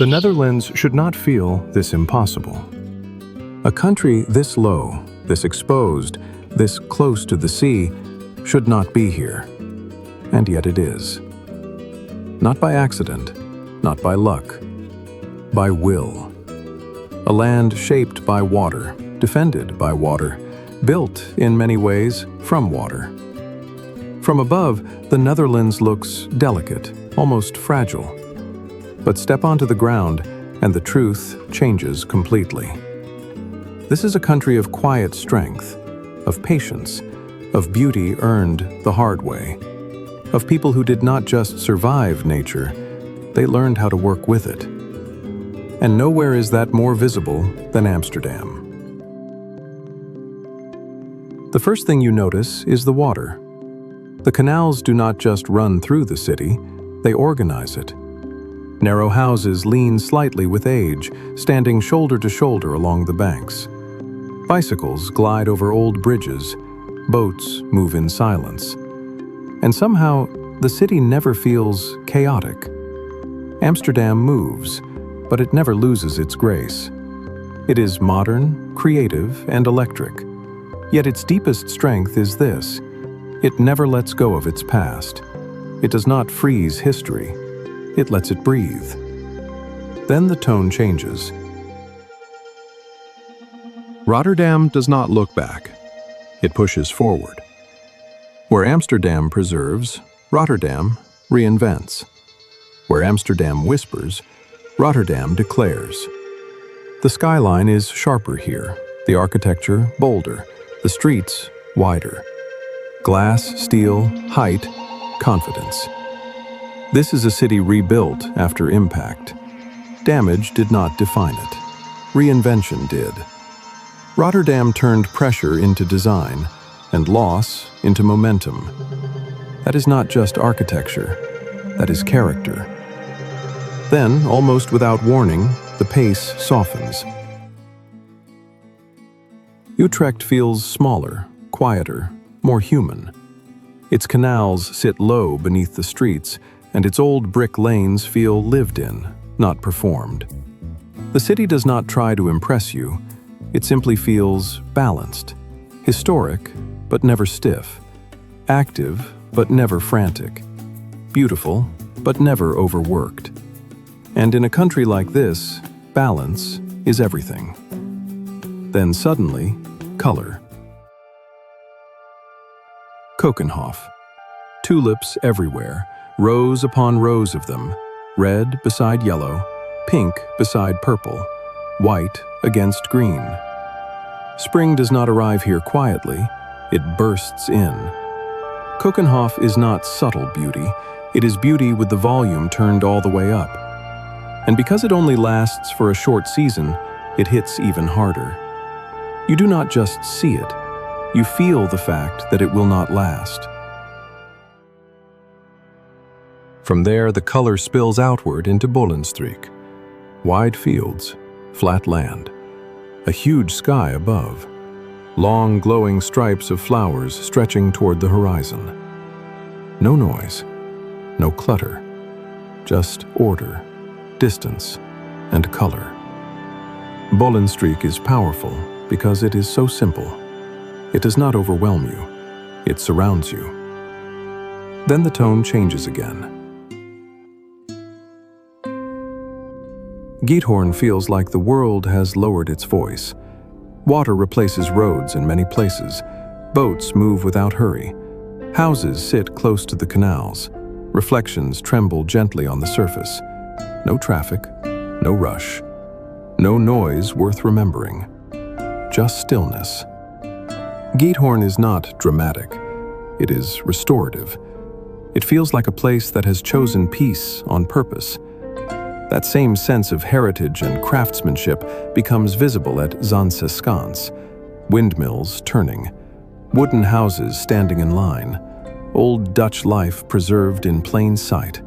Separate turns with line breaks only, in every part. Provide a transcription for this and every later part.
The Netherlands should not feel this impossible. A country this low, this exposed, this close to the sea, should not be here. And yet it is. Not by accident, not by luck, by will. A land shaped by water, defended by water, built, in many ways, from water. From above, the Netherlands looks delicate, almost fragile. But step onto the ground, and the truth changes completely. This is a country of quiet strength, of patience, of beauty earned the hard way, of people who did not just survive nature, they learned how to work with it. And nowhere is that more visible than Amsterdam. The first thing you notice is the water. The canals do not just run through the city, they organize it. Narrow houses lean slightly with age, standing shoulder to shoulder along the banks. Bicycles glide over old bridges, boats move in silence. And somehow, the city never feels chaotic. Amsterdam moves, but it never loses its grace. It is modern, creative, and electric. Yet its deepest strength is this: it never lets go of its past. It does not freeze history. It lets it breathe. Then the tone changes. Rotterdam does not look back. It pushes forward. Where Amsterdam preserves, Rotterdam reinvents. Where Amsterdam whispers, Rotterdam declares. The skyline is sharper here, the architecture bolder, the streets wider. Glass, steel, height, confidence. This is a city rebuilt after impact. Damage did not define it. Reinvention did. Rotterdam turned pressure into design, and loss into momentum. That is not just architecture, that is character. Then, almost without warning, the pace softens. Utrecht feels smaller, quieter, more human. Its canals sit low beneath the streets, and its old brick lanes feel lived in, not performed. The city does not try to impress you. It simply feels balanced, historic, but never stiff, active, but never frantic, beautiful, but never overworked. And in a country like this, balance is everything. Then suddenly, color. Keukenhof. Tulips everywhere, rows upon rows of them, red beside yellow, pink beside purple, white against green. Spring does not arrive here quietly, it bursts in. Keukenhof is not subtle beauty, it is beauty with the volume turned all the way up. And because it only lasts for a short season, it hits even harder. You do not just see it, you feel the fact that it will not last. From there, the color spills outward into Bollenstreek. Wide fields, flat land, a huge sky above, long glowing stripes of flowers stretching toward the horizon. No noise, no clutter, just order, distance, and color. Bollenstreek is powerful because it is so simple. It does not overwhelm you, it surrounds you. Then the tone changes again. Giethoorn feels like the world has lowered its voice. Water replaces roads in many places. Boats move without hurry. Houses sit close to the canals. Reflections tremble gently on the surface. No traffic, no rush, no noise worth remembering. Just stillness. Giethoorn is not dramatic. It is restorative. It feels like a place that has chosen peace on purpose. That same sense of heritage and craftsmanship becomes visible at Zandse, windmills turning, wooden houses standing in line, old Dutch life preserved in plain sight.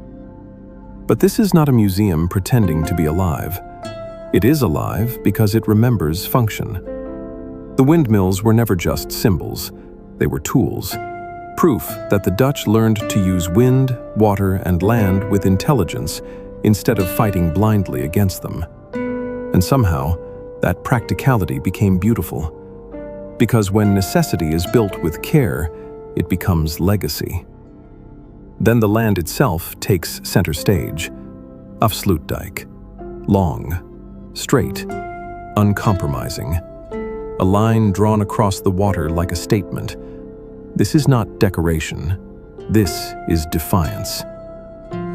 But this is not a museum pretending to be alive. It is alive because it remembers function. The windmills were never just symbols, they were tools, proof that the Dutch learned to use wind, water, and land with intelligence instead of fighting blindly against them. And somehow, that practicality became beautiful. Because when necessity is built with care, it becomes legacy. Then the land itself takes center stage. Afsluitdijk. Long, straight, uncompromising. A line drawn across the water like a statement. This is not decoration. This is defiance.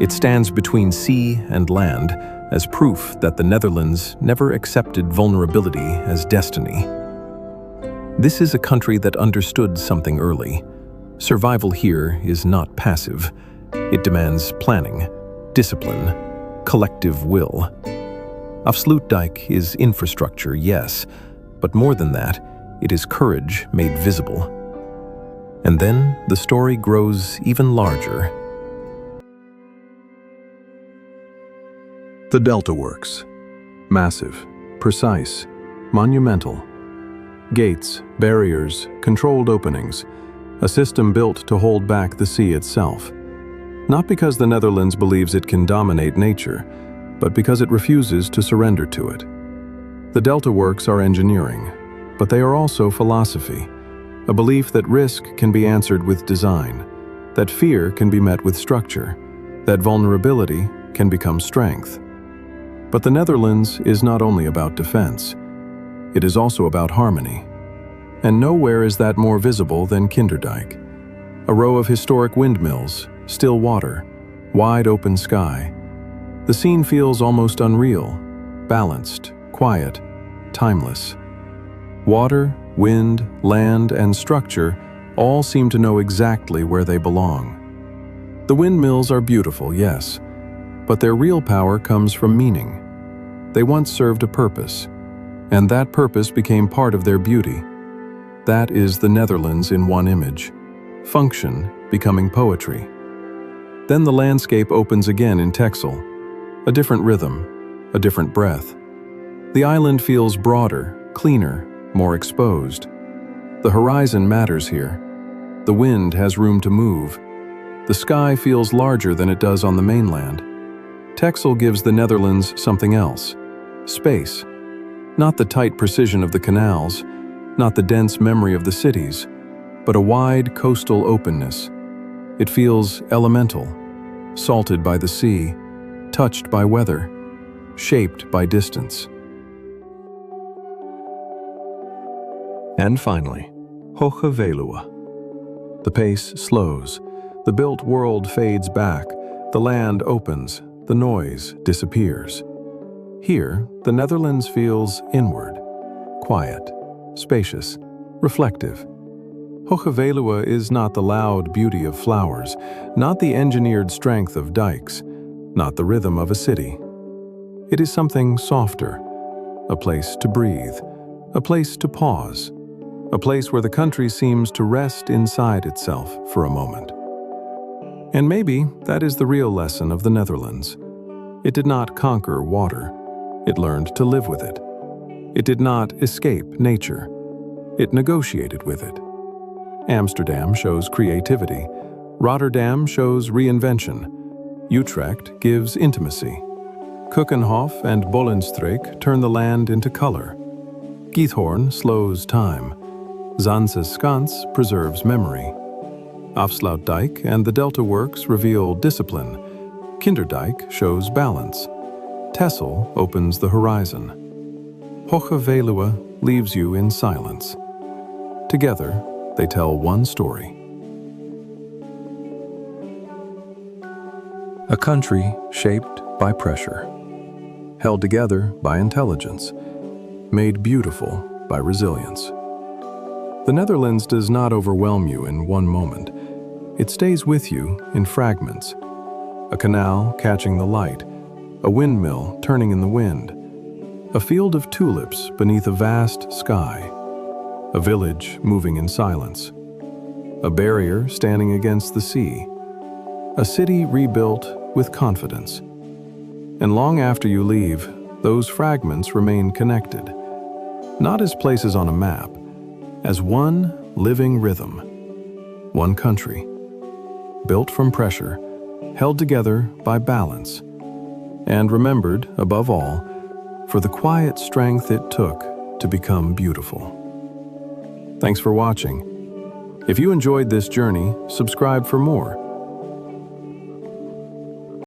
It stands between sea and land as proof that the Netherlands never accepted vulnerability as destiny. This is a country that understood something early. Survival here is not passive. It demands planning, discipline, collective will. Afsluitdijk is infrastructure, yes, but more than that, it is courage made visible. And then the story grows even larger. The Delta Works. Massive, precise, monumental. Gates, barriers, controlled openings. A system built to hold back the sea itself. Not because the Netherlands believes it can dominate nature, but because it refuses to surrender to it. The Delta Works are engineering, but they are also philosophy. A belief that risk can be answered with design, that fear can be met with structure, that vulnerability can become strength. But the Netherlands is not only about defense. It is also about harmony. And nowhere is that more visible than Kinderdijk. A row of historic windmills, still water, wide open sky. The scene feels almost unreal, balanced, quiet, timeless. Water, wind, land, and structure all seem to know exactly where they belong. The windmills are beautiful, yes, but their real power comes from meaning. They once served a purpose, and that purpose became part of their beauty. That is the Netherlands in one image. Function becoming poetry. Then the landscape opens again in Texel. A different rhythm, a different breath. The island feels broader, cleaner, more exposed. The horizon matters here. The wind has room to move. The sky feels larger than it does on the mainland. Texel gives the Netherlands something else. Space. Not the tight precision of the canals, not the dense memory of the cities, but a wide coastal openness. It feels elemental, salted by the sea, touched by weather, shaped by distance. And finally, Hoge Veluwe. The pace slows, the built world fades back, the land opens, the noise disappears. Here, the Netherlands feels inward, quiet, spacious, reflective. Hoge Veluwe is not the loud beauty of flowers, not the engineered strength of dikes, not the rhythm of a city. It is something softer, a place to breathe, a place to pause, a place where the country seems to rest inside itself for a moment. And maybe that is the real lesson of the Netherlands. It did not conquer water. It learned to live with it. It did not escape nature. It negotiated with it. Amsterdam shows creativity. Rotterdam shows reinvention. Utrecht gives intimacy. Keukenhof and Bollenstreek turn the land into color. Giethoorn slows time. Zaanse Schans preserves memory. Afsluitdijk and the Delta Works reveal discipline. Kinderdijk shows balance. Texel opens the horizon. Hoge Veluwe leaves you in silence. Together, they tell one story. A country shaped by pressure, held together by intelligence, made beautiful by resilience. The Netherlands does not overwhelm you in one moment. It stays with you in fragments. A canal catching the light, a windmill turning in the wind, a field of tulips beneath a vast sky, a village moving in silence, a barrier standing against the sea, a city rebuilt with confidence. And long after you leave, those fragments remain connected, not as places on a map, as one living rhythm, one country, built from pressure, held together by balance, and remembered, above all, for the quiet strength it took to become beautiful. Thanks for watching. If you enjoyed this journey, subscribe for more.